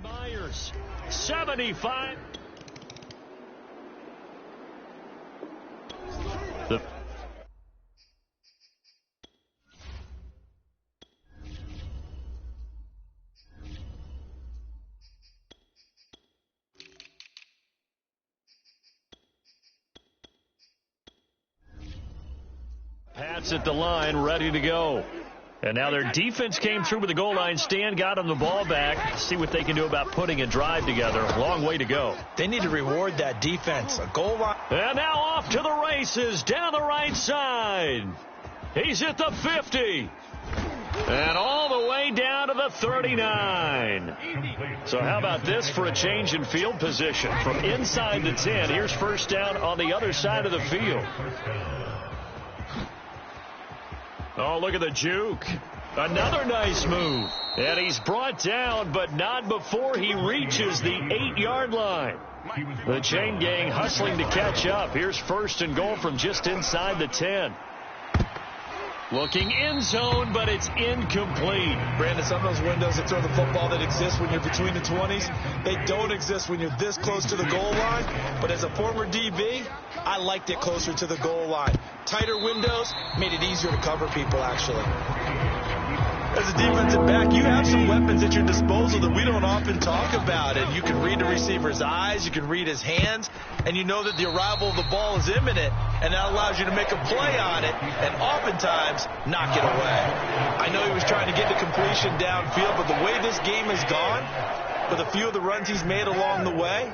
Myers, 75. The Pats at the line, ready to go. And now their defense came through with the goal line stand, got them the ball back. See what they can do about putting a drive together. Long way to go. They need to reward that defense. A goal line. And now off to the races down the right side. He's at the 50. And all the way down to the 39. So how about this for a change in field position? From inside the 10, here's first down on the other side of the field. Oh, look at the juke. Another nice move. And he's brought down, but not before he reaches the 8-yard line. The chain gang hustling to catch up. Here's first and goal from just inside the 10. Looking end zone, but it's incomplete. Brandon, some of those windows that throw the football that exist when you're between the 20s, they don't exist when you're this close to the goal line. But as a former DB, I liked it closer to the goal line. Tighter windows made it easier to cover people, actually. As a defensive back, you have some weapons at your disposal that we don't often talk about. And you can read the receiver's eyes, you can read his hands, and you know that the arrival of the ball is imminent, and that allows you to make a play on it and oftentimes knock it away. I know he was trying to get the completion downfield, but the way this game has gone, with a few of the runs he's made along the way,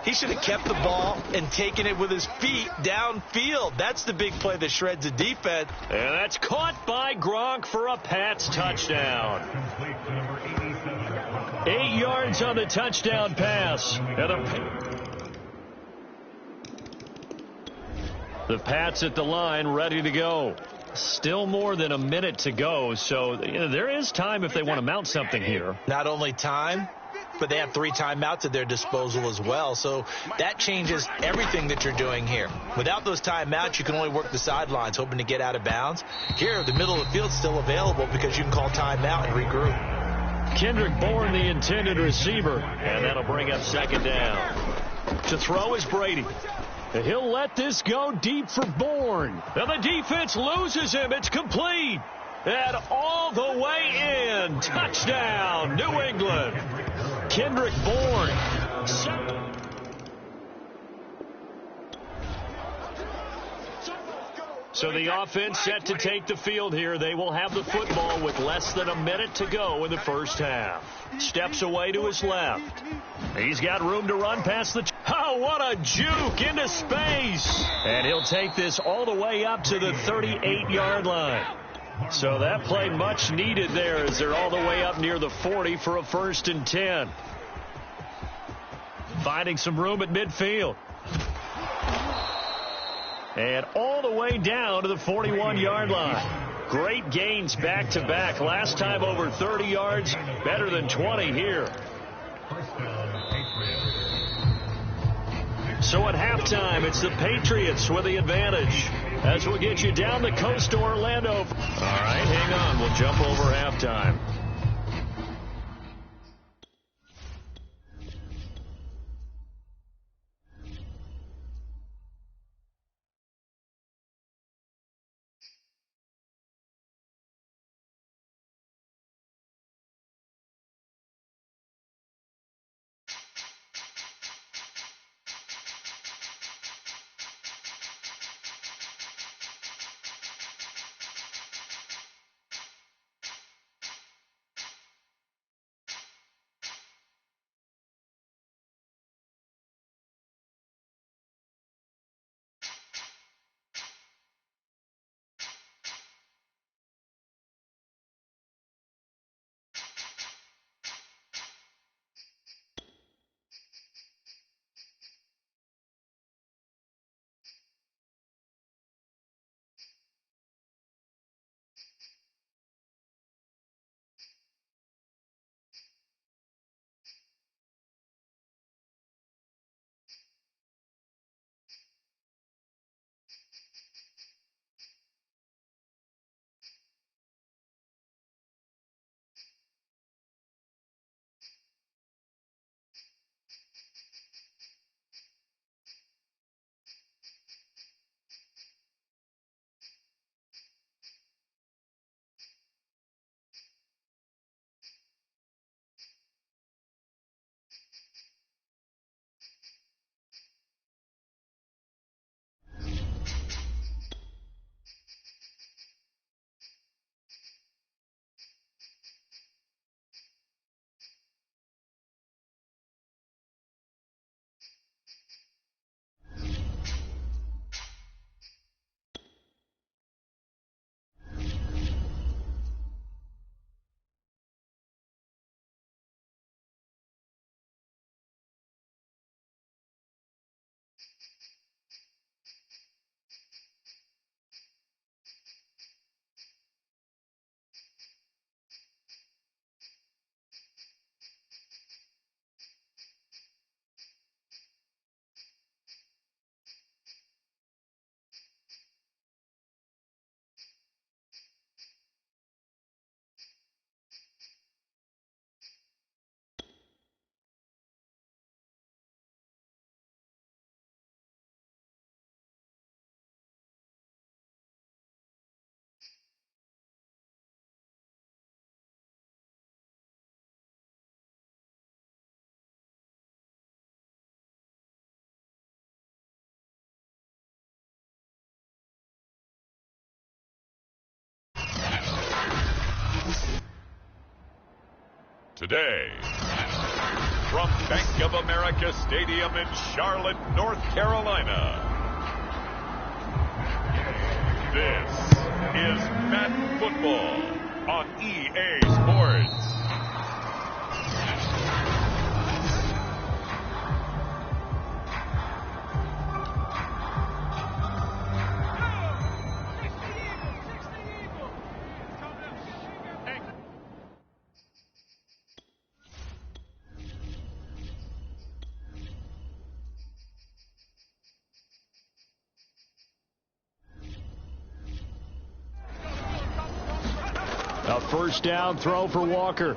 he should have kept the ball and taken it with his feet downfield. That's the big play that shreds the defense. And that's caught by Gronk for a Pats touchdown. 8 yards on the touchdown pass. And the Pats at the line, ready to go. Still more than a minute to go, so there is time if they want to mount something here. Not only time, but they have 3 timeouts at their disposal as well. So that changes everything that you're doing here. Without those timeouts, you can only work the sidelines, hoping to get out of bounds. Here, the middle of the field's still available because you can call timeout and regroup. Kendrick Bourne, the intended receiver, and that'll bring up second down. To throw is Brady. He'll let this go deep for Bourne. And the defense loses him. It's complete. And all the way in. Touchdown, New England. Kendrick Bourne. So the offense set to take the field here. They will have the football with less than a minute to go in the first half. Steps away to his left. He's got room to run past the... Oh, what a juke into space. And he'll take this all the way up to the 38-yard line. So that play much needed there as they're all the way up near the 40 for a 1st and 10. Finding some room at midfield. And all the way down to the 41-yard line. Great gains back-to-back. Last time over 30 yards, better than 20 here. So at halftime, it's the Patriots with the advantage. As we'll get you down the coast to Orlando. All right, hang on. We'll jump over halftime. Today, from Bank of America Stadium in Charlotte, North Carolina, this is Madden Football on EA Sports. A first down throw for Walker.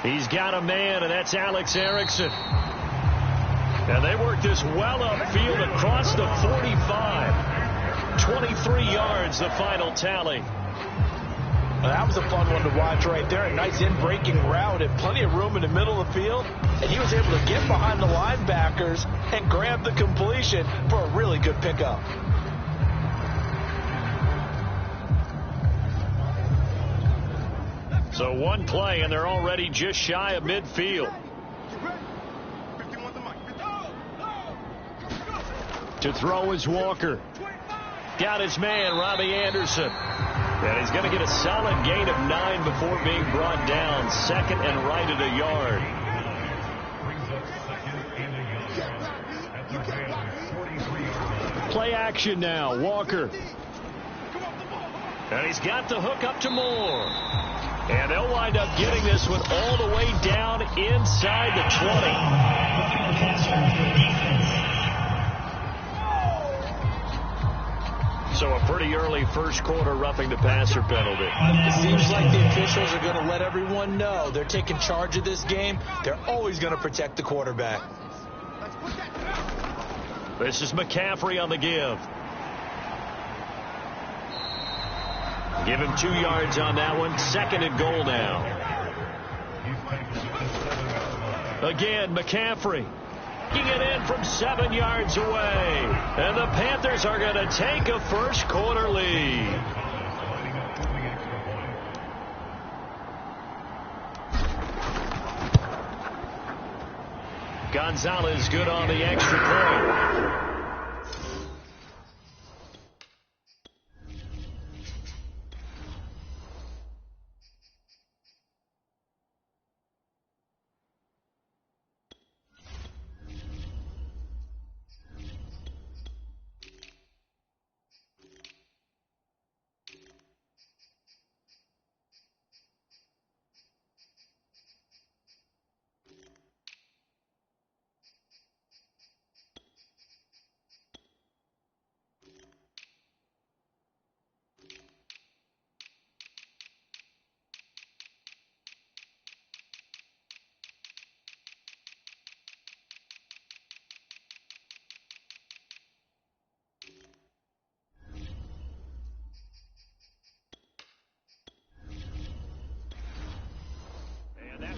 He's got a man, and that's Alex Erickson. And they work this well upfield across the 45. 23 yards, the final tally. Well, that was a fun one to watch right there. A nice in-breaking route and plenty of room in the middle of the field. And he was able to get behind the linebackers and grab the completion for a really good pickup. So one play, and they're already just shy of midfield. To throw is Walker. Got his man, Robbie Anderson. And he's going to get a solid gain of 9 before being brought down. Second and right at a yard. Play action now, Walker. And he's got the hook up to Moore. And they'll wind up getting this one all the way down inside the 20. So a pretty early first quarter roughing the passer penalty. It seems like the officials are going to let everyone know they're taking charge of this game. They're always going to protect the quarterback. This is McCaffrey on the give. Give him 2 yards on that one. Second and goal now. Again, McCaffrey. Kicking it in from 7 yards away. And the Panthers are going to take a first quarter lead. Gonzalez good on the extra point.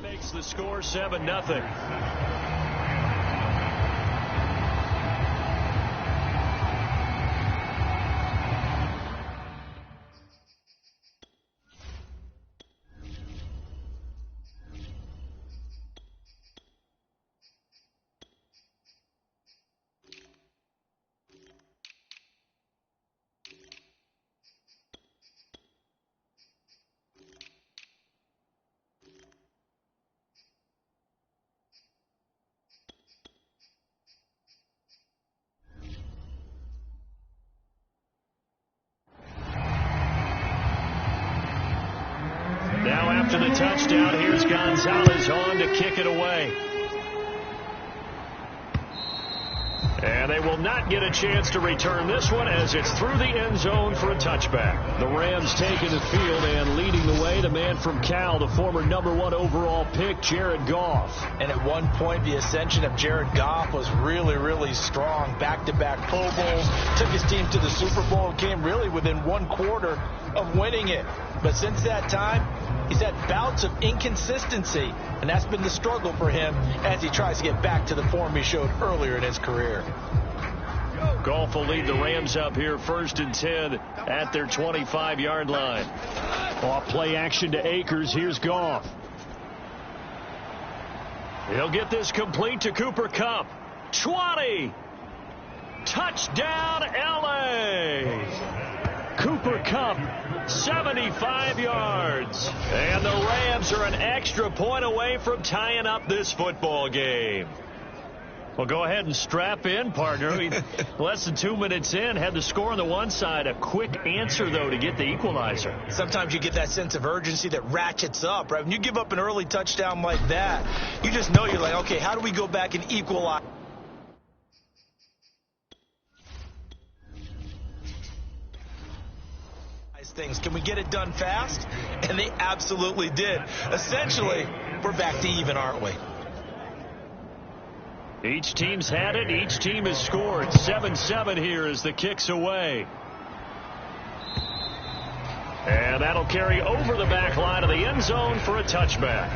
Makes the score 7-0. Now after the touchdown, here's Gonzalez on to kick it away. And they will not get a chance to return this one as it's through the end zone for a touchback. The Rams taking the field and leading the way, the man from Cal, the former #1 overall pick, Jared Goff. And at one point, the ascension of Jared Goff was really, really strong. Back-to-back Pro Bowls, took his team to the Super Bowl, and came really within 1 quarter of winning it. But since that time, he's had bouts of inconsistency, and that's been the struggle for him as he tries to get back to the form he showed earlier in his career. Goff will lead the Rams up here 1st and 10 at their 25-yard line. Off play action to Akers. Here's Goff. He'll get this complete to Cooper Kupp. 20. Touchdown, L.A. Cooper Kupp, 75 yards. And the Rams are an extra point away from tying up this football game. Well, go ahead and strap in, partner. Less than 2 minutes in, had the score on the one side. A quick answer, though, to get the equalizer. Sometimes you get that sense of urgency that ratchets up, right? When you give up an early touchdown like that, you just know you're like, okay, how do we go back and equalize? Things. Can we get it done fast? And they absolutely did. Essentially, we're back to even, aren't we? Each team's had it. Each team has scored. 7-7 here as the kick's away. And that'll carry over the back line of the end zone for a touchback.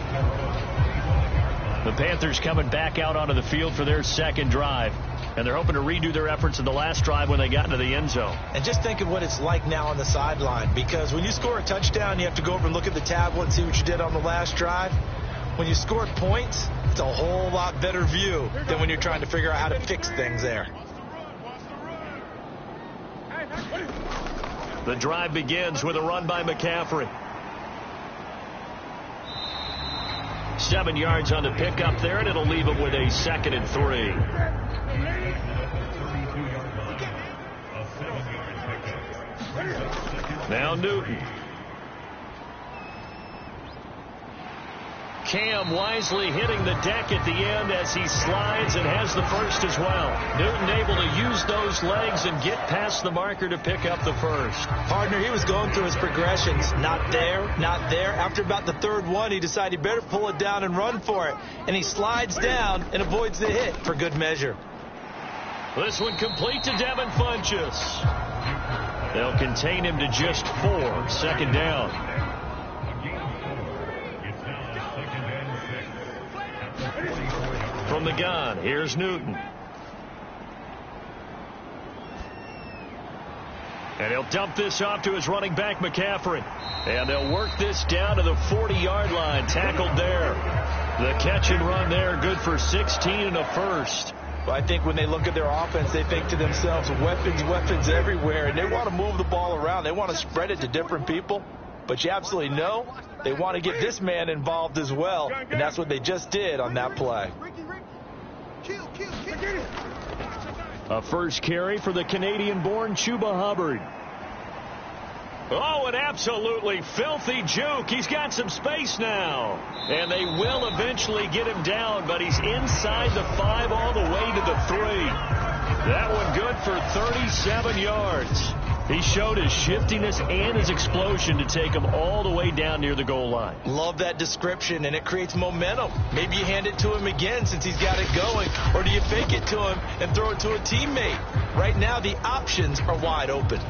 The Panthers coming back out onto the field for their second drive. And they're hoping to redo their efforts in the last drive when they got into the end zone. And just think of what it's like now on the sideline. Because when you score a touchdown, you have to go over and look at the tablet and see what you did on the last drive. When you score points, it's a whole lot better view than when you're trying to figure out how to fix things there. The drive begins with a run by McCaffrey. 7 yards on the pickup there, and it'll leave him with a 2nd and 3. Now Newton. Cam wisely hitting the deck at the end as he slides and has the first as well. Newton able to use those legs and get past the marker to pick up the first. Partner, he was going through his progressions. Not there, not there. After about the third one, he decided he better pull it down and run for it. And he slides down and avoids the hit for good measure. This one complete to Devin Funchess. They'll contain him to just 4. 2nd down. From the gun, here's Newton. And he'll dump this off to his running back, McCaffrey. And they'll work this down to the 40-yard line. Tackled there. The catch and run there, good for 16 and a first. Well, I think when they look at their offense, they think to themselves, weapons, weapons everywhere. And they want to move the ball around. They want to spread it to different people. But you absolutely know they want to get this man involved as well. And that's what they just did on that play. A first carry for the Canadian-born Chuba Hubbard. Oh, an absolutely filthy juke. He's got some space now. And they will eventually get him down, but he's inside the 5 all the way to the 3. That one good for 37 yards. He showed his shiftiness and his explosion to take him all the way down near the goal line. Love that description, and it creates momentum. Maybe you hand it to him again since he's got it going, or do you fake it to him and throw it to a teammate? Right now, the options are wide open.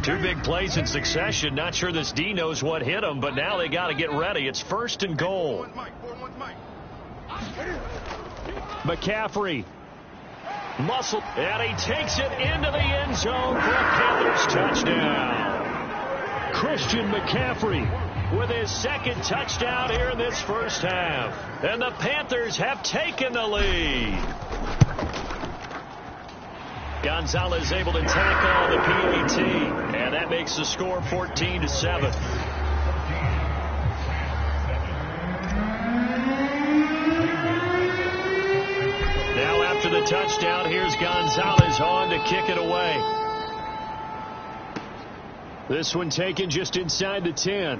Two big plays in succession. Not sure this D knows what hit him, but now they got to get ready. It's 1st and goal. McCaffrey. Muscle. And he takes it into the end zone for a Panthers touchdown. Christian McCaffrey with his 2nd touchdown here in this first half. And the Panthers have taken the lead. Gonzalez able to tackle the PAT, and that makes the score 14-7. Now after the touchdown, here's Gonzalez on to kick it away. This one taken just inside the 10.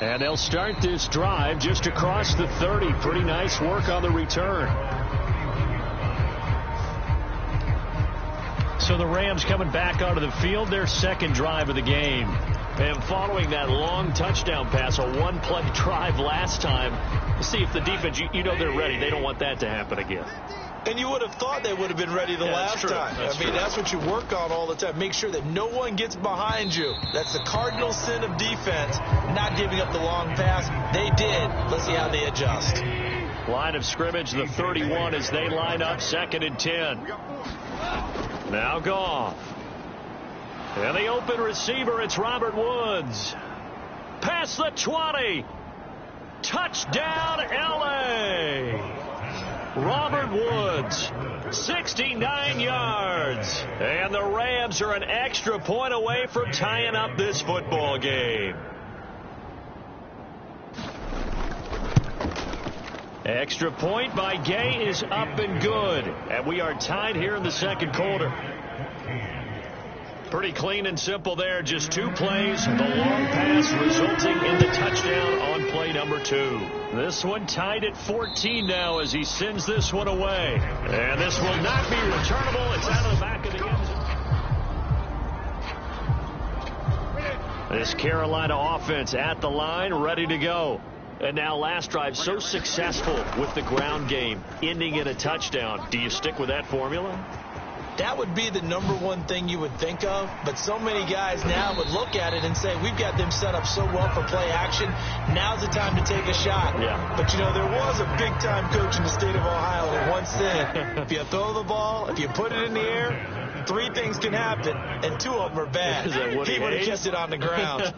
And they'll start this drive just across the 30. Pretty nice work on the return. So the Rams coming back onto the field, their second drive of the game. And following that long touchdown pass, a one-play drive last time, see if the defense, you know they're ready. They don't want that to happen again. And you would have thought they would have been ready the last time. That's what you work on all the time. Make sure that no one gets behind you. That's the cardinal sin of defense, not giving up the long pass. They did. Let's see how they adjust. Line of scrimmage, the 31 as they line up, 2nd and 10. Now Goff. And the open receiver, it's Robert Woods. Past the 20. Touchdown, L.A. Robert Woods, 69 yards. And the Rams are an extra point away from tying up this football game. Extra point by Gay is up and good. And we are tied here in the second quarter. Pretty clean and simple there. Just 2 plays. The long pass resulting in the touchdown on play number 2. This one tied at 14 now as he sends this one away. And this will not be returnable. It's out of the back of the end zone. This Carolina offense at the line, ready to go. And now last drive so successful with the ground game, ending in a touchdown. Do you stick with that formula? That would be the number one thing you would think of, but so many guys now would look at it and say, we've got them set up so well for play action, now's the time to take a shot. Yeah. But, you know, there was a big-time coach in the state of Ohio that once said, if you throw the ball, if you put it in the air, 3 things can happen, and 2 of them are bad. He would have kept it on the ground.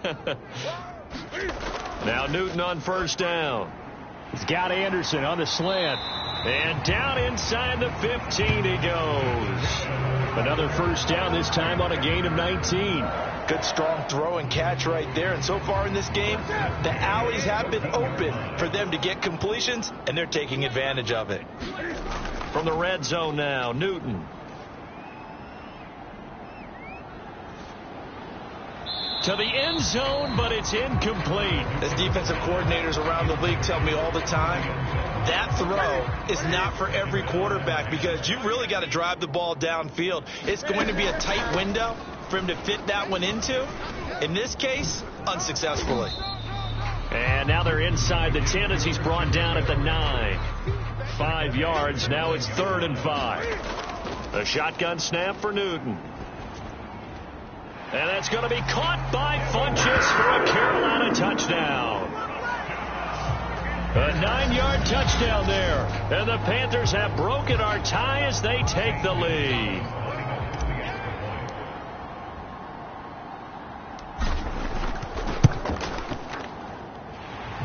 Now Newton on first down. He's got Anderson on the slant. And down inside the 15 he goes. Another first down, this time on a gain of 19. Good strong throw and catch right there. And so far in this game, the alleys have been open for them to get completions, and they're taking advantage of it. From the red zone now, Newton. To the end zone, but it's incomplete. As defensive coordinators around the league tell me all the time, that throw is not for every quarterback because you really got to drive the ball downfield. It's going to be a tight window for him to fit that one into. In this case, unsuccessfully. And now they're inside the 10 as he's brought down at the 9. 5 yards. Now it's 3rd and 5. A shotgun snap for Newton. And that's going to be caught by Funchess for a Carolina touchdown. A 9-yard touchdown there. And the Panthers have broken our tie as they take the lead.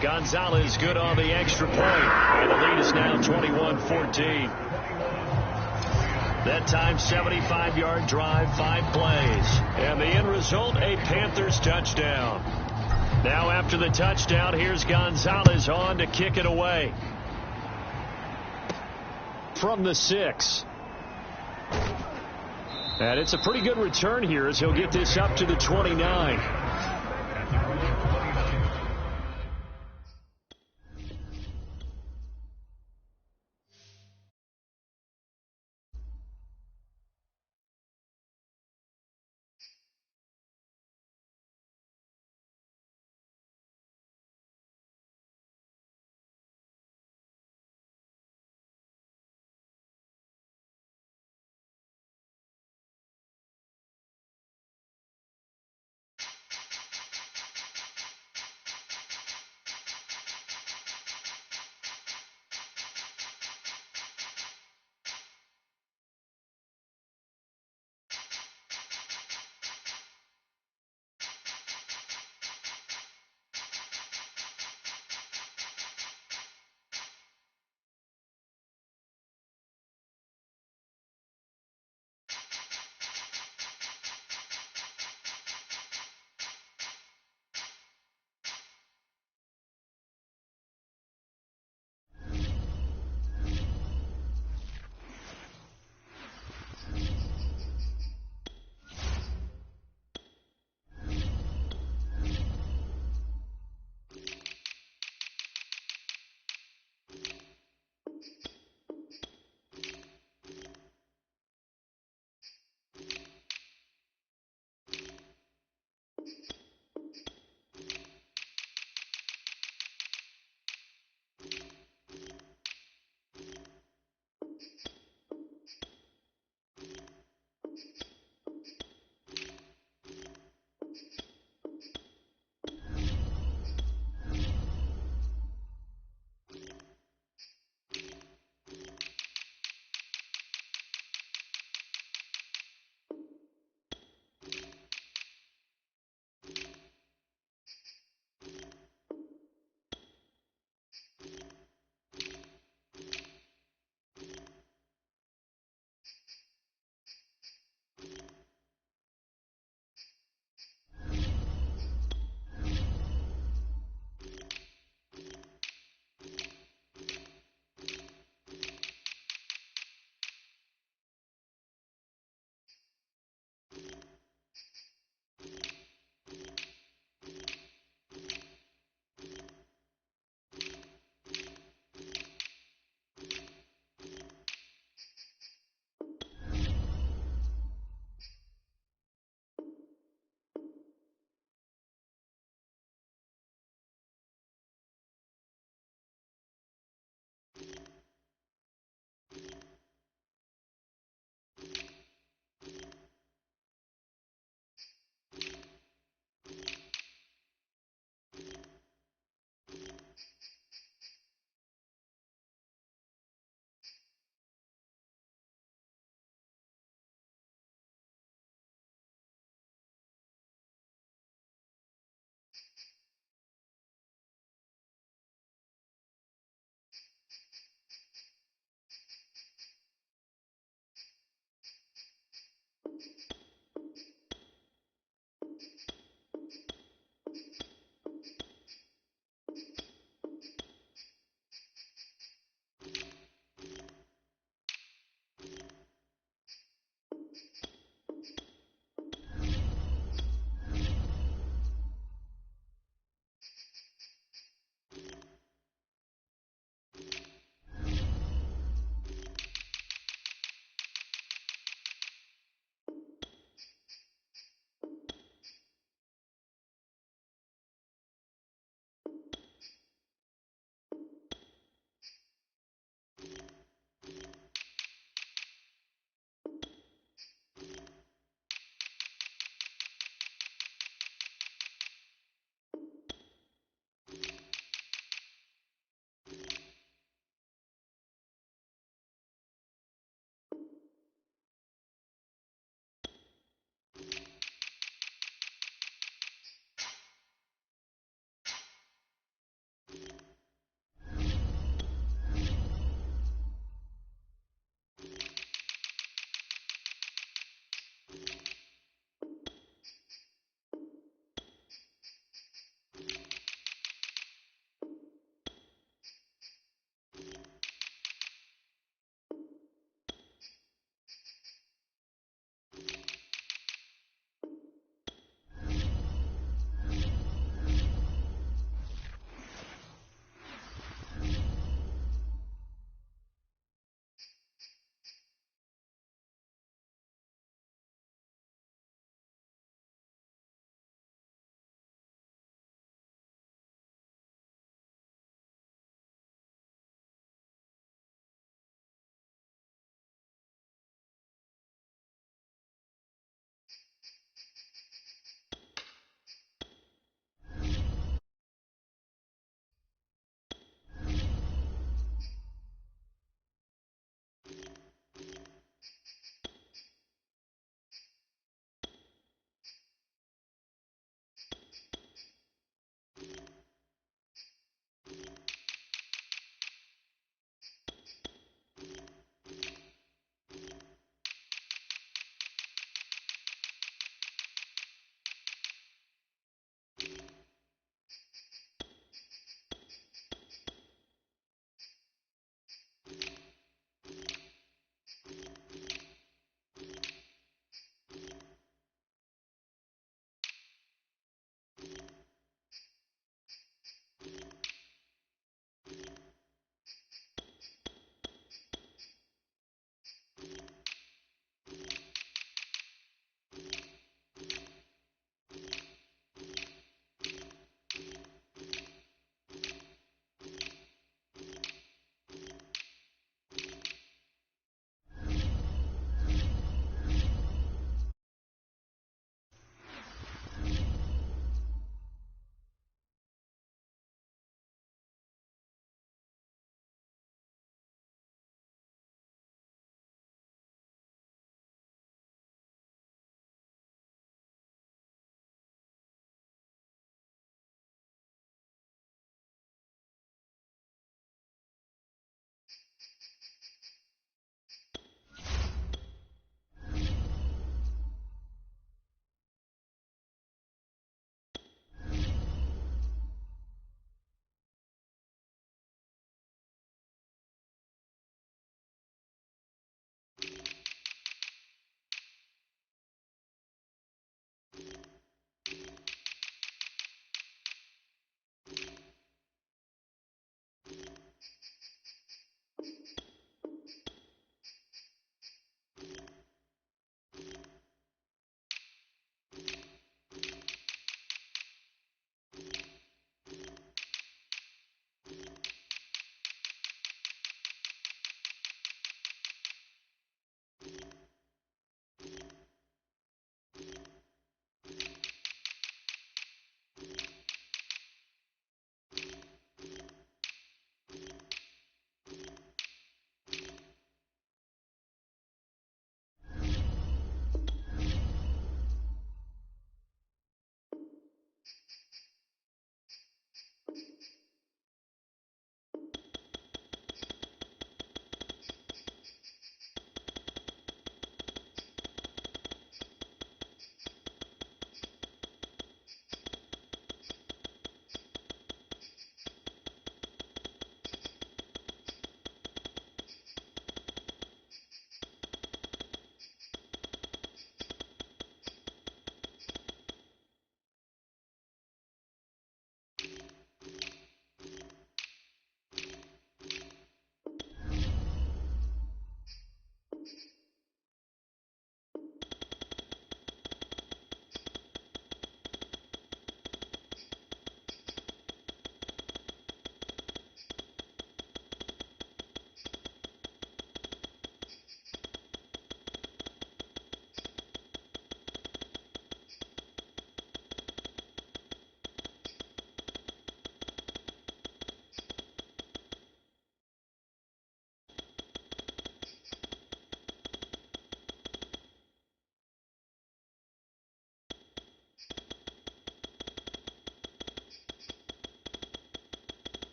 Gonzalez good on the extra point. And the lead is now 21-14. That time, 75-yard drive, 5 plays. And the end result, a Panthers touchdown. Now after the touchdown, here's Gonzalez on to kick it away. From the 6. And it's a pretty good return here as he'll get this up to the 29.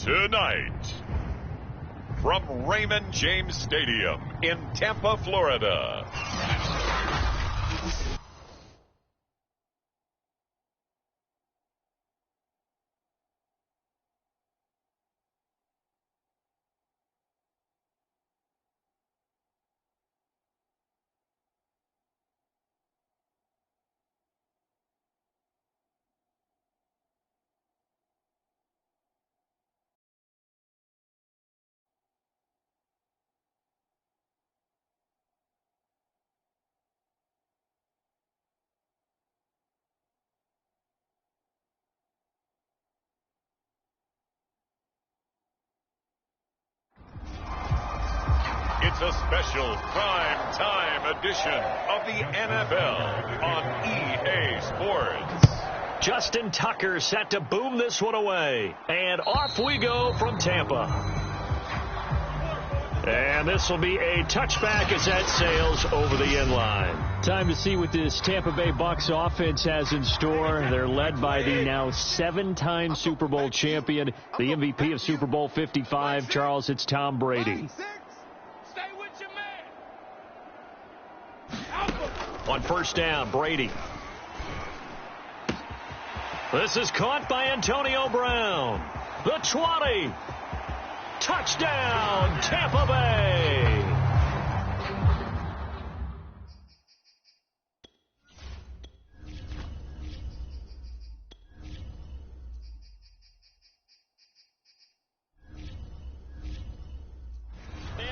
Tonight, from Raymond James Stadium in Tampa, Florida. It's a special prime time edition of the NFL on EA Sports. Justin Tucker set to boom this one away. And off we go from Tampa. And this will be a touchback as that sails over the end line. Time to see what this Tampa Bay Bucs offense has in store. They're led by the now 7-time Super Bowl champion, the MVP of Super Bowl 55. Charles, it's Tom Brady. On first down, Brady. This is caught by Antonio Brown. The 20. Touchdown, Tampa Bay.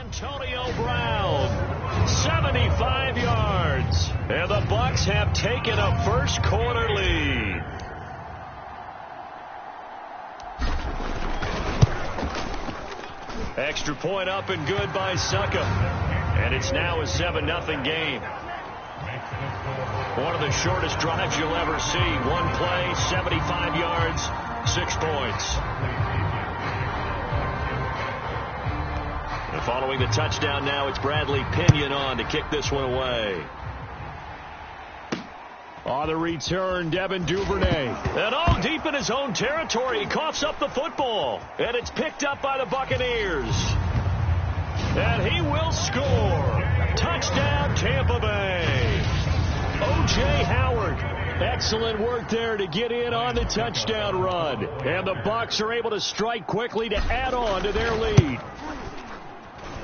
Antonio Brown, 75 yards. And the Bucs have taken a first quarter lead. Extra point up and good by Succa. And it's now a 7-0 game. One of the shortest drives you'll ever see. One play, 75 yards, 6 points. And following the touchdown now, it's Bradley Pinion on to kick this one away. On the return, Devin Duvernay. And all deep in his own territory, he coughs up the football. And it's picked up by the Buccaneers. And he will score. Touchdown, Tampa Bay. O.J. Howard. Excellent work there to get in on the touchdown run. And the Bucs are able to strike quickly to add on to their lead.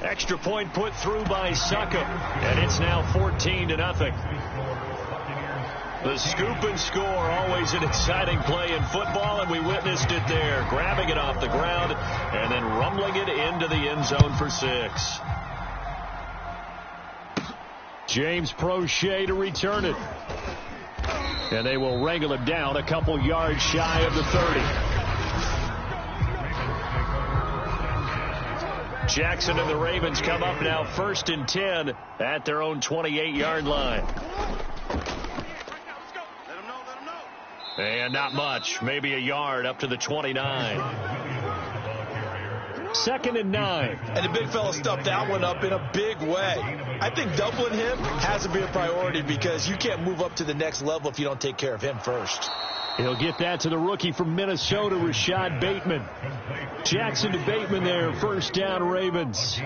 Extra point put through by Succa. And it's now 14-0. The scoop and score, always an exciting play in football, and we witnessed it there, grabbing it off the ground and then rumbling it into the end zone for 6. James Prochet to return it. And they will wrangle him down a couple yards shy of the 30. Jackson and the Ravens come up now 1st and 10 at their own 28-yard line. And not much, maybe a yard up to the 29. 2nd and 9. And the big fella stuffed that one up in a big way. I think doubling him has to be a priority because you can't move up to the next level if you don't take care of him first. He'll get that to the rookie from Minnesota, Rashad Bateman. Jackson to Bateman there, first down Ravens.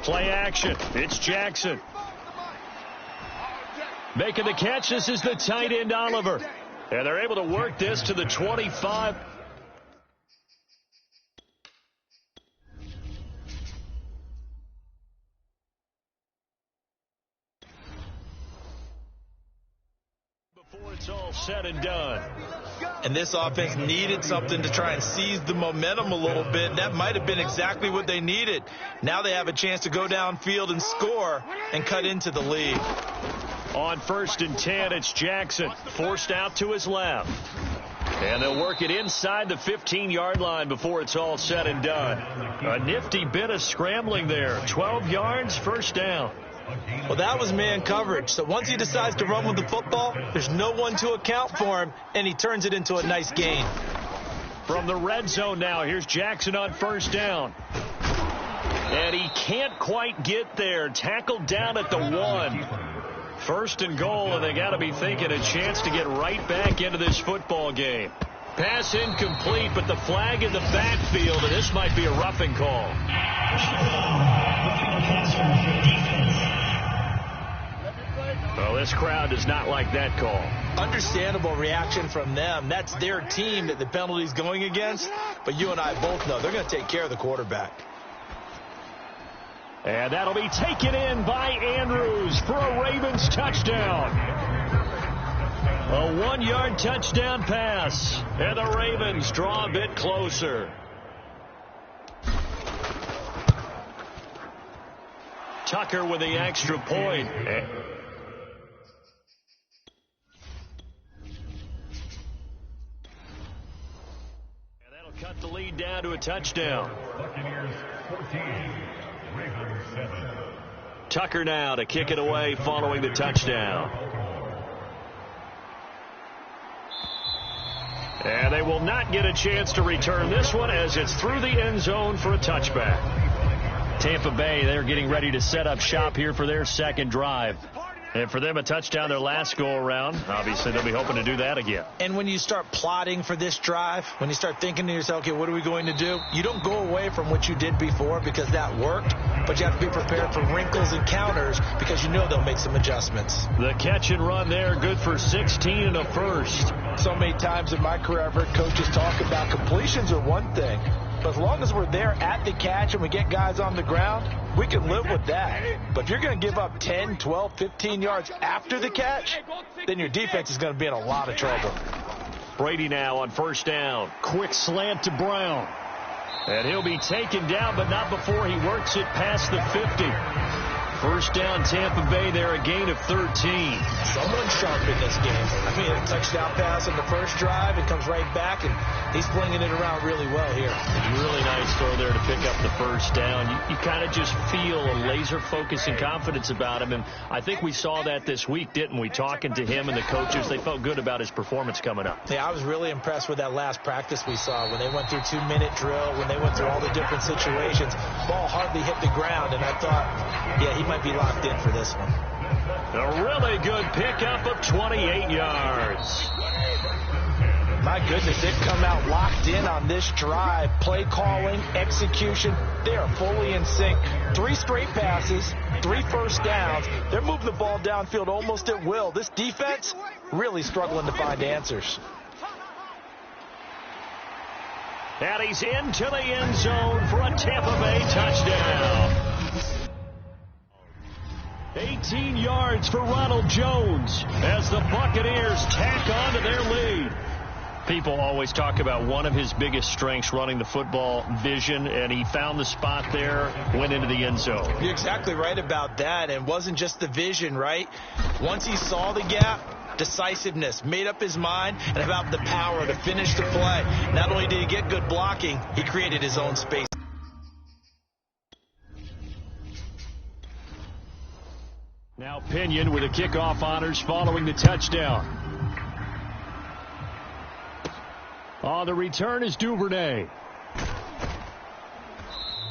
Play action, it's Jackson. Making the catch, this is the tight end Oliver. And they're able to work this to the 25. Before it's all said and done. And this offense needed something to try and seize the momentum a little bit. That might have been exactly what they needed. Now they have a chance to go downfield and score and cut into the lead. On 1st and 10, it's Jackson, forced out to his left. And they'll work it inside the 15-yard line before it's all said and done. A nifty bit of scrambling there. 12 yards, first down. Well, that was man coverage. So once he decides to run with the football, there's no one to account for him, and he turns it into a nice gain. From the red zone now, here's Jackson on first down. And he can't quite get there. Tackled down at the 1. First and goal, and they got to be thinking a chance to get right back into this football game. Pass incomplete, but the flag in the backfield, and this might be a roughing call. Well, this crowd does not like that call. Understandable reaction from them. That's their team that the penalty's going against. But you and I both know they're going to take care of the quarterback. And that'll be taken in by Andrews for a Ravens touchdown. A 1-yard touchdown pass. And the Ravens draw a bit closer. Tucker with the extra point. Cut the lead down to a touchdown. Tucker now to kick it away following the touchdown. And they will not get a chance to return this one as it's through the end zone for a touchback. Tampa Bay, they're getting ready to set up shop here for their second drive. And for them, a touchdown their last go-around. Obviously, they'll be hoping to do that again. And when you start plotting for this drive, when you start thinking to yourself, okay, what are we going to do? You don't go away from what you did before because that worked, but you have to be prepared for wrinkles and counters because you know they'll make some adjustments. The catch and run there, good for 16 and a first. So many times in my career, I've heard coaches talk about completions are one thing, but as long as we're there at the catch and we get guys on the ground, we can live with that. But if you're going to give up 10, 12, 15 yards after the catch, then your defense is going to be in a lot of trouble. Brady now on first down. Quick slant to Brown. And he'll be taken down, but not before he works it past the 50. First down, Tampa Bay there, a gain of 13. Someone's sharp in this game. I mean, a touchdown pass on the first drive, it comes right back, and he's flinging it around really well here. Really nice throw there to pick up the first down. You kind of just feel a laser focus and confidence about him, and I think we saw that this week, didn't we? Talking to him and the coaches, they felt good about his performance coming up. Yeah, I was really impressed with that last practice we saw when they went through 2-minute drill, when they went through all the different situations. Ball hardly hit the ground, and I thought, yeah, he might be locked in for this one. A really good pickup of 28 yards. My goodness, they've come out locked in on this drive. Play calling, execution, they are fully in sync. 3 straight passes, 3 first downs. They're moving the ball downfield almost at will. This defense really struggling to find answers. And he's into the end zone for a Tampa Bay touchdown. 18 yards for Ronald Jones as the Buccaneers tack on to their lead. People always talk about one of his biggest strengths, running the football, vision, and he found the spot there, went into the end zone. You're exactly right about that. And it wasn't just the vision, right? Once he saw the gap, decisiveness, made up his mind, and about the power to finish the play. Not only did he get good blocking, he created his own space. Now Pinion with the kickoff honors following the touchdown. On the return is Duvernay.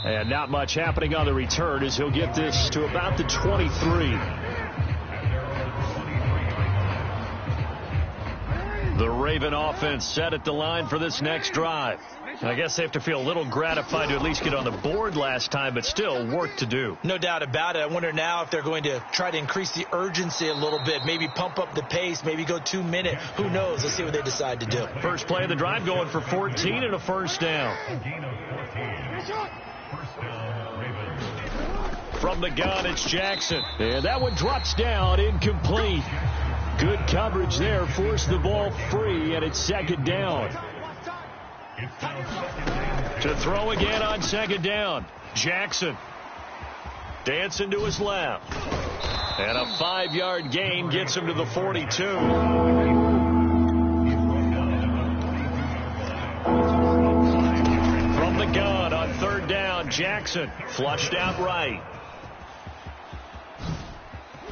And not much happening on the return as he'll get this to about the 23. The Raven offense set at the line for this next drive. I guess they have to feel a little gratified to at least get on the board last time, but still work to do. No doubt about it. I wonder now if they're going to try to increase the urgency a little bit, maybe pump up the pace, maybe go 2-minute. Who knows? Let's see what they decide to do. First play of the drive going for 14 and a first down. From the gun, it's Jackson. And that one drops down, incomplete. Good coverage there, forced the ball free, and it's second down. To throw again on second down. Jackson dancing to his left. And a 5-yard gain gets him to the 42. From the gun on third down, Jackson flushed out right.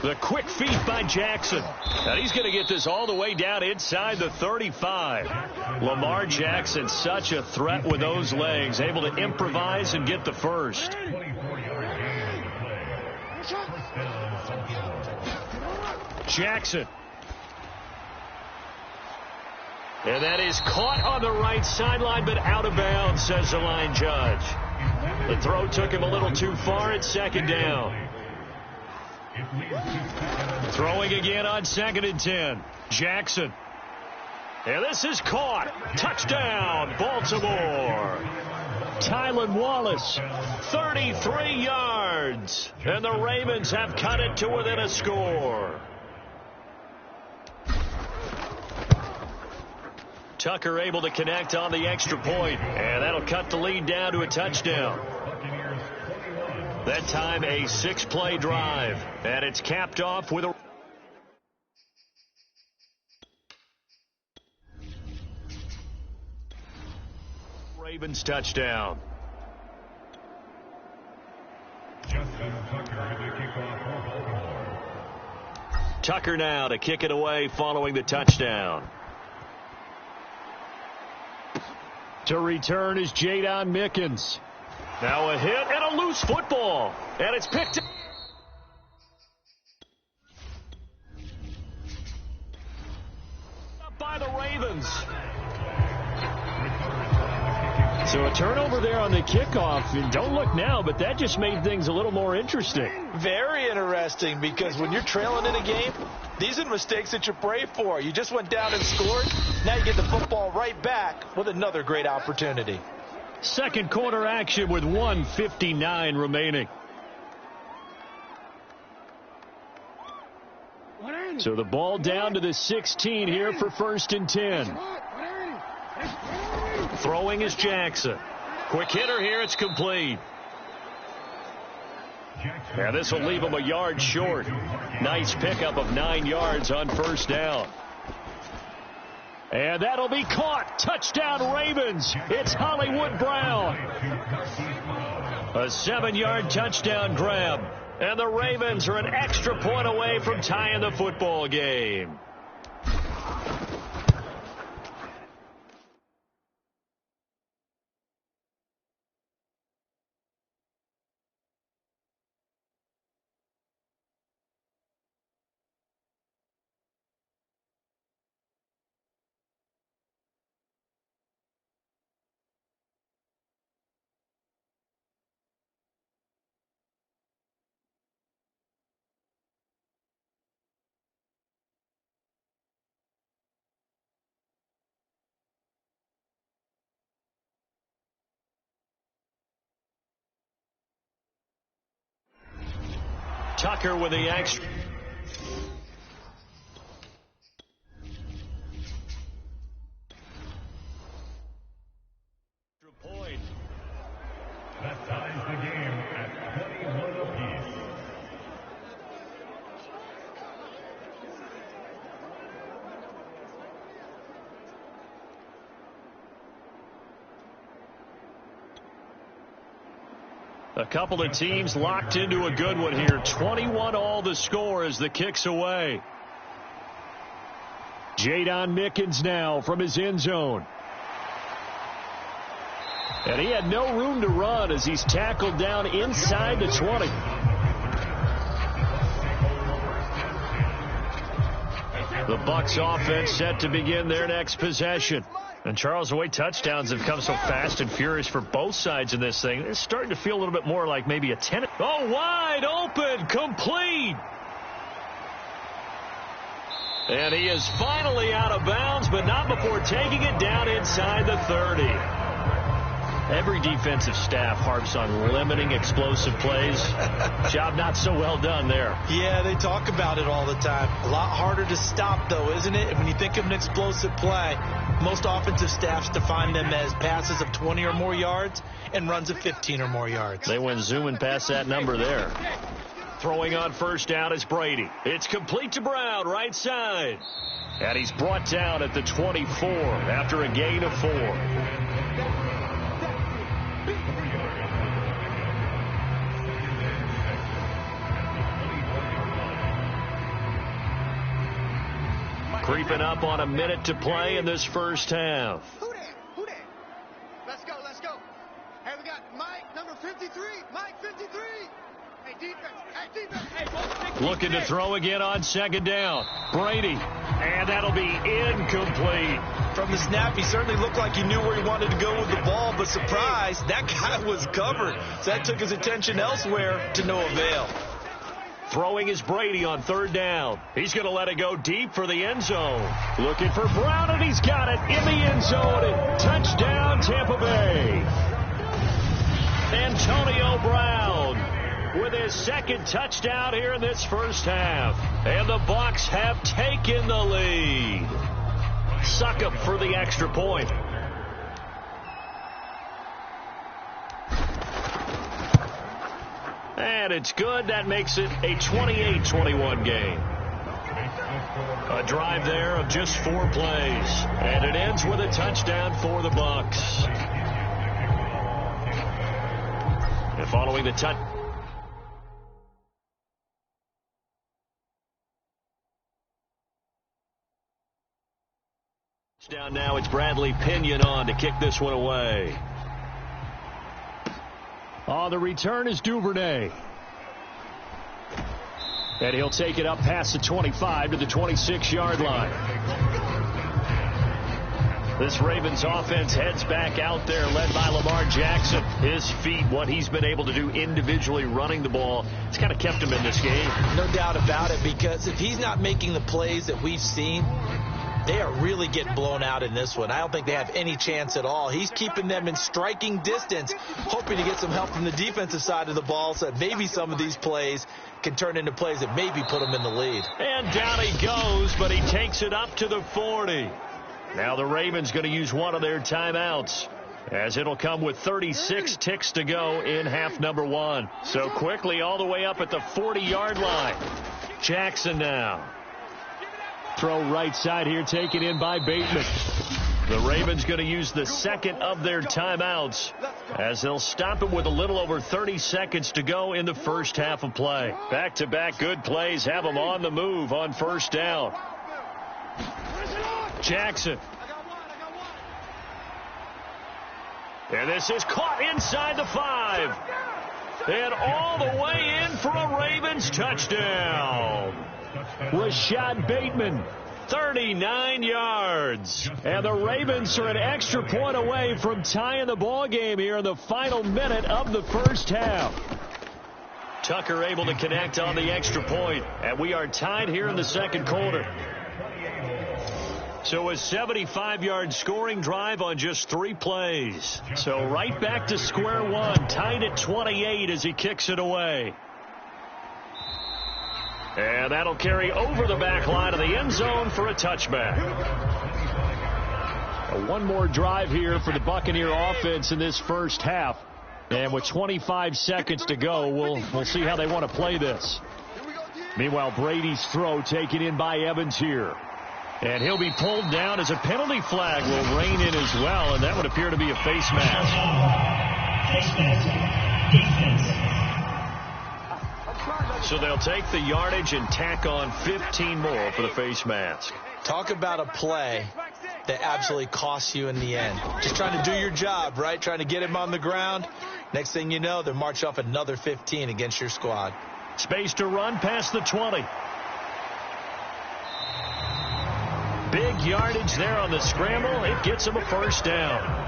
The quick feet by Jackson. And he's going to get this all the way down inside the 35. Lamar Jackson, such a threat with those legs, able to improvise and get the first. Jackson. And that is caught on the right sideline, but out of bounds, says the line judge. The throw took him a little too far at second down. Throwing again on 2nd and 10. Jackson. And this is caught. Touchdown, Baltimore. Tylan Wallace. 33 yards. And the Ravens have cut it to within a score. Tucker able to connect on the extra point, and that'll cut the lead down to a touchdown. That time a 6-play drive, and it's capped off with a Ravens touchdown. Tucker now to kick it away following the touchdown. To return is Jadon Mickens. Now a hit and a loose football. And it's picked up by the Ravens. So a turnover there on the kickoff. And don't look now, but that just made things a little more interesting. Very interesting, because when you're trailing in a game, these are the mistakes that you pray for. You just went down and scored. Now you get the football right back with another great opportunity. Second quarter action with 1:59 remaining. So the ball down to the 16 here for 1st and 10. Throwing is Jackson. Quick hitter here. It's complete. Yeah, this will leave him a yard short. Nice pickup of 9 yards on 1st down. And that'll be caught. Touchdown, Ravens. It's Hollywood Brown. A 7-yard touchdown grab. And the Ravens are an extra point away from tying the football game. Tucker with the extra point. That ties the game at 21 apiece. A couple of teams locked into a good one here. 21 all the score as the kick's away. Jadon Mickens now from his end zone. And he had no room to run as he's tackled down inside the 20. The Bucs offense set to begin their next possession. And Charles, the way touchdowns have come so fast and furious for both sides in this thing, it's starting to feel a little bit more like maybe a 10. Oh, wide open, complete. And he is finally out of bounds, but not before taking it down inside the 30. Every defensive staff harps on limiting explosive plays. Job not so well done there. Yeah, they talk about it all the time. A lot harder to stop, though, isn't it? When you think of an explosive play, most offensive staffs define them as passes of 20 or more yards and runs of 15 or more yards. They went zooming past that number there. Throwing on 1st down is Brady. It's complete to Brown, right side. And he's brought down at the 24 after a gain of 4. Creeping up on a minute to play in this first half. Who that? Let's go. Hey, we got Mike, number 53. Mike, 53. Looking to throw again on second down. Brady. And that'll be incomplete. From the snap, he certainly looked like he knew where he wanted to go with the ball, but surprise, that guy was covered. So that took his attention elsewhere to no avail. Throwing is Brady on third down. He's going to let it go deep for the end zone. Looking for Brown, and he's got it in the end zone. Touchdown, Tampa Bay. Antonio Brown with his second touchdown here in this first half. And the Bucs have taken the lead. Succop for the extra point. And it's good. That makes it a 28-21 game. A drive there of just 4 plays. And it ends with a touchdown for the Bucs. And following the touch. Down now, it's Bradley Pinion on to kick this one away. On the return is Duvernay. And he'll take it up past the 25 to the 26-yard line. This Ravens offense heads back out there, led by Lamar Jackson. His feet, what he's been able to do individually running the ball, it's kind of kept him in this game. No doubt about it, because if he's not making the plays that we've seen, they are really getting blown out in this one. I don't think they have any chance at all. He's keeping them in striking distance, hoping to get some help from the defensive side of the ball so that maybe some of these plays can turn into plays that maybe put him in the lead. And down he goes, but he takes it up to the 40. Now the Ravens going to use one of their timeouts, as it'll come with 36 ticks to go in half number 1. So quickly all the way up at the 40-yard line. Jackson now. Throw right side here, taken in by Bateman. The Ravens going to use the second of their timeouts, as they'll stop it with a little over 30 seconds to go in the first half of play. Back-to-back good plays have them on the move on first down. Jackson. And this is caught inside the 5. And all the way in for a Ravens touchdown. Rashad Bateman, 39 yards. And the Ravens are an extra point away from tying the ball game here in the final minute of the first half. Tucker able to connect on the extra point, and we are tied here in the second quarter. So a 75-yard scoring drive on just 3 plays. So right back to square one, tied at 28 as he kicks it away. And that'll carry over the back line of the end zone for a touchback. One more drive here for the Buccaneer offense in this first half. And with 25 seconds to go, we'll see how they want to play this. Meanwhile, Brady's throw taken in by Evans here. And he'll be pulled down as a penalty flag will rein in as well, and that would appear to be a face mask. So they'll take the yardage and tack on 15 more for the face mask. Talk about a play that absolutely costs you in the end. Just trying to do your job, right? Trying to get him on the ground. Next thing you know, they're march off another 15 against your squad. Space to run past the 20. Big yardage there on the scramble. It gets him a first down.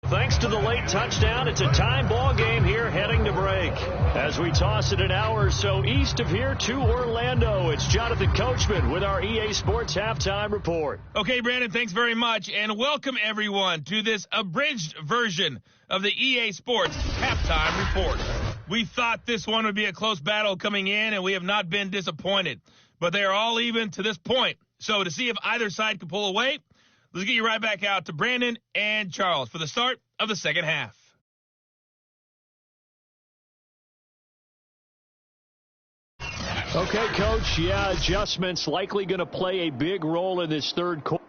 Thanks to the late touchdown, it's a time ball game here heading to break. As we toss it an hour or so east of here to Orlando, it's Jonathan Coachman with our EA Sports Halftime Report. Okay, Brandon, thanks very much, and welcome everyone to this abridged version of the EA Sports Halftime Report. We thought this one would be a close battle coming in, and we have not been disappointed. But they are all even to this point. So to see if either side can pull away, let's get you right back out to Brandon and Charles for the start of the second half. Okay, Coach. Yeah, adjustments likely going to play a big role in this third quarter.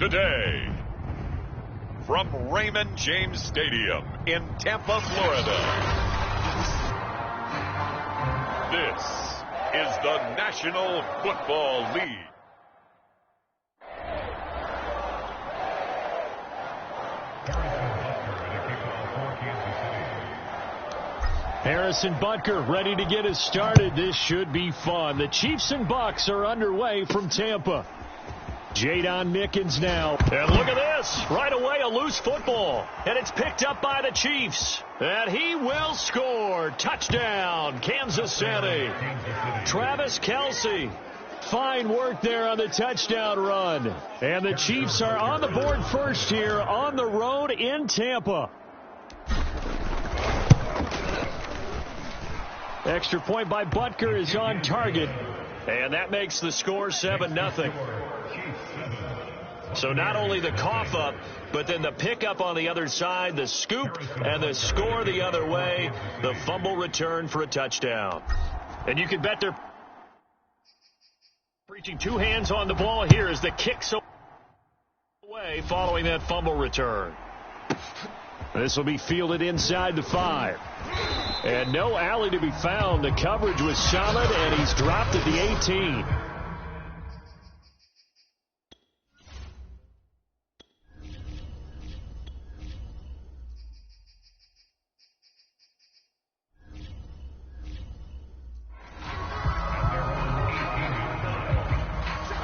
today. From Raymond James Stadium in Tampa, Florida, this is the National Football League. Harrison Butker ready to get us started. This should be fun. The Chiefs and Bucks are underway from Tampa. Jadon Mickens now. And look at this. Right away, a loose football. And it's picked up by the Chiefs. And he will score. Touchdown, Kansas City. Travis Kelce. Fine work there on the touchdown run. And the Chiefs are on the board first here on the road in Tampa. Extra point by Butker is on target. And that makes the score 7-0. So not only the cough up, but then the pickup on the other side, the scoop, and the score the other way, the fumble return for a touchdown. And you can bet they're reaching two hands on the ball here as the kick's away following that fumble return. This will be fielded inside the 5. And no alley to be found. The coverage was solid, and he's dropped at the 18.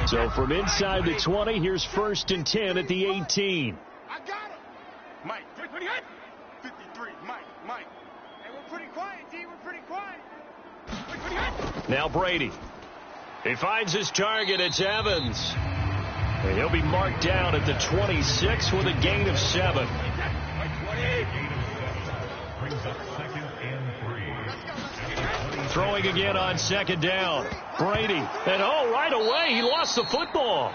So from inside the 20, here's 1st and 10 at the 18. I got him. Mike, 53, Mike. Hey, we're pretty quiet, D. We're pretty quiet. Now Brady. He finds his target. It's Evans. And he'll be marked down at the 26 with a gain of 7. Throwing again on 2nd down. Brady. And right away, he lost the football.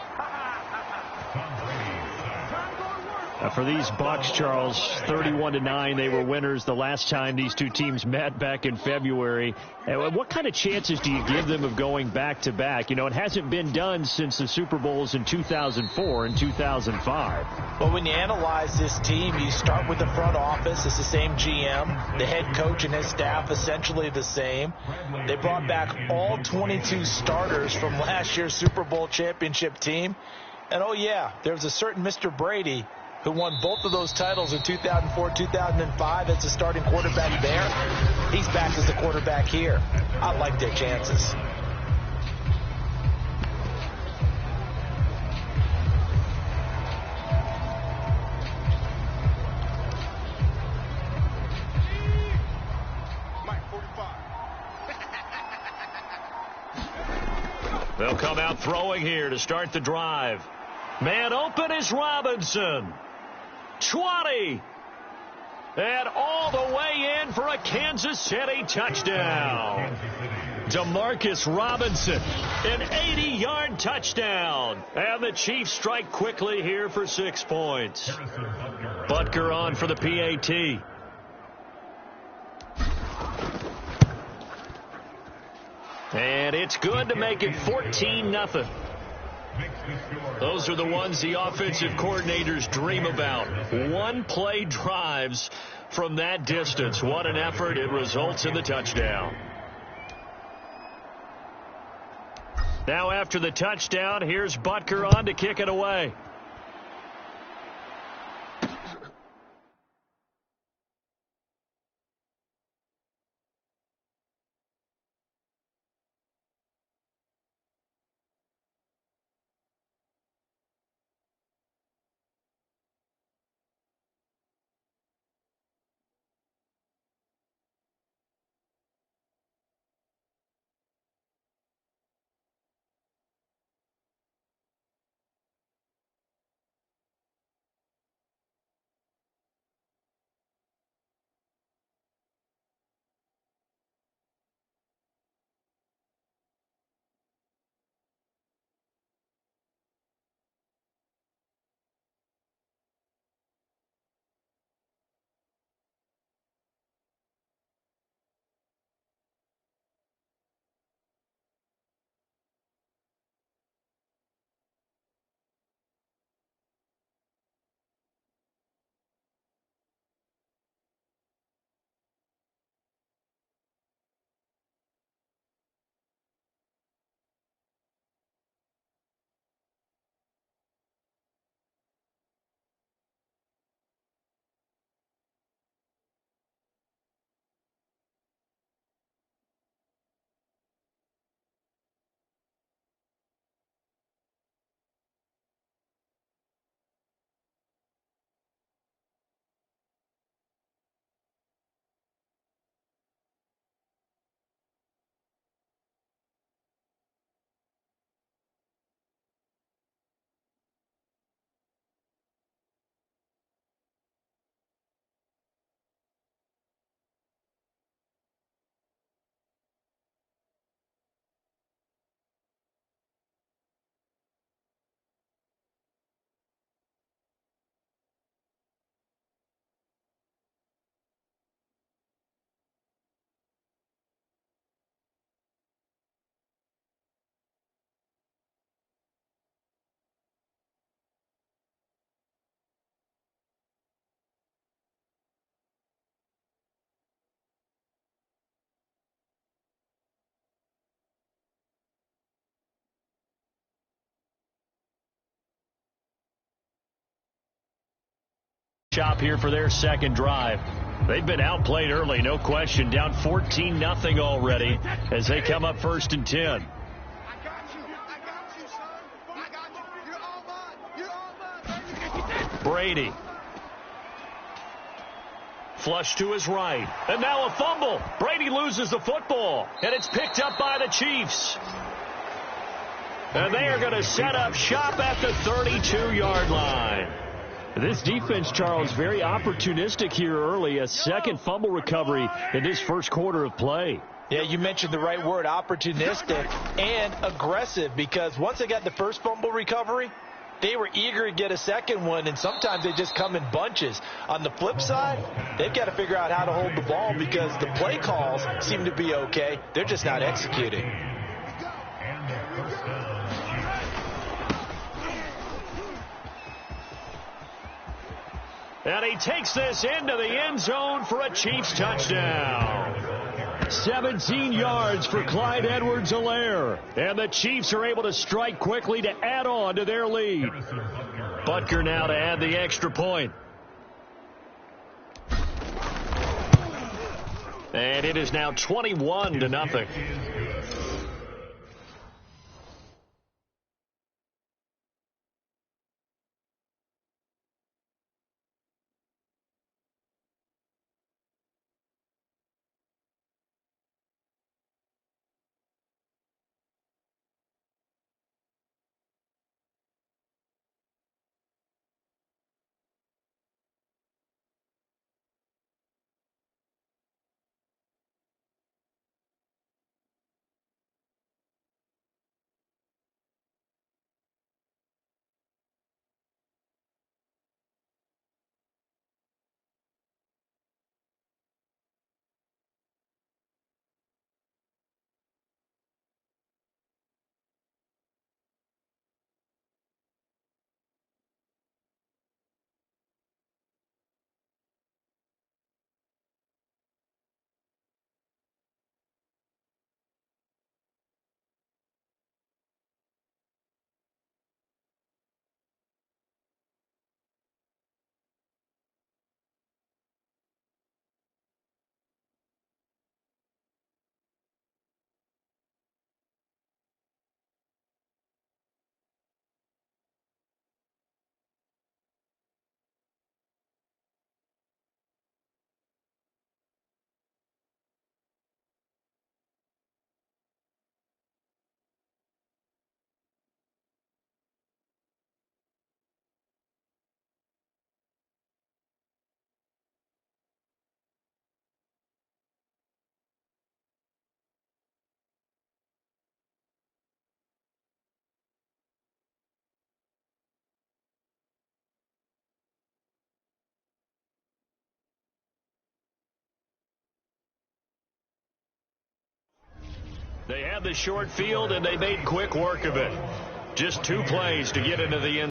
For these Bucks, Charles, 31-9, they were winners the last time these two teams met back in February. What kind of chances do you give them of going back-to-back? You know, it hasn't been done since the Super Bowls in 2004 and 2005. Well, when you analyze this team, you start with the front office. It's the same GM. The head coach and his staff essentially the same. They brought back all 22 starters from last year's Super Bowl championship team. And, oh, yeah, there's a certain Mr. Brady who won both of those titles in 2004, 2005 as the starting quarterback there. He's back as the quarterback here. I like their chances. Mike, 45. They'll come out throwing here to start the drive. Man open is Robinson. 20. And all the way in for a Kansas City touchdown. Demarcus Robinson, an 80-yard touchdown. And the Chiefs strike quickly here for 6 points. Butker on for the PAT. And it's good to make it 14-0. Those are the ones the offensive coordinators dream about. One-play drives from that distance. What an effort. It results in the touchdown. Now after the touchdown, here's Butker on to kick it away. Shop here for their second drive. They've been outplayed early, no question. Down 14-0 already as they come up 1st and 10. I got you, son. I got you. You're all mine. Brady. Flush to his right. And now a fumble. Brady loses the football. And it's picked up by the Chiefs. And they are going to set up shop at the 32-yard line. This defense, Charles, very opportunistic here early. A second fumble recovery in this first quarter of play. Yeah, you mentioned the right word, opportunistic and aggressive, because once they got the first fumble recovery, they were eager to get a second one, and sometimes they just come in bunches. On the flip side, they've got to figure out how to hold the ball because the play calls seem to be okay. They're just not executing. And he takes this into the end zone for a Chiefs touchdown. 17 yards for Clyde Edwards-Helaire. And the Chiefs are able to strike quickly to add on to their lead. Butker now to add the extra point. And it is now 21-0. They had the short field, and they made quick work of it. Just 2 plays to get into the end.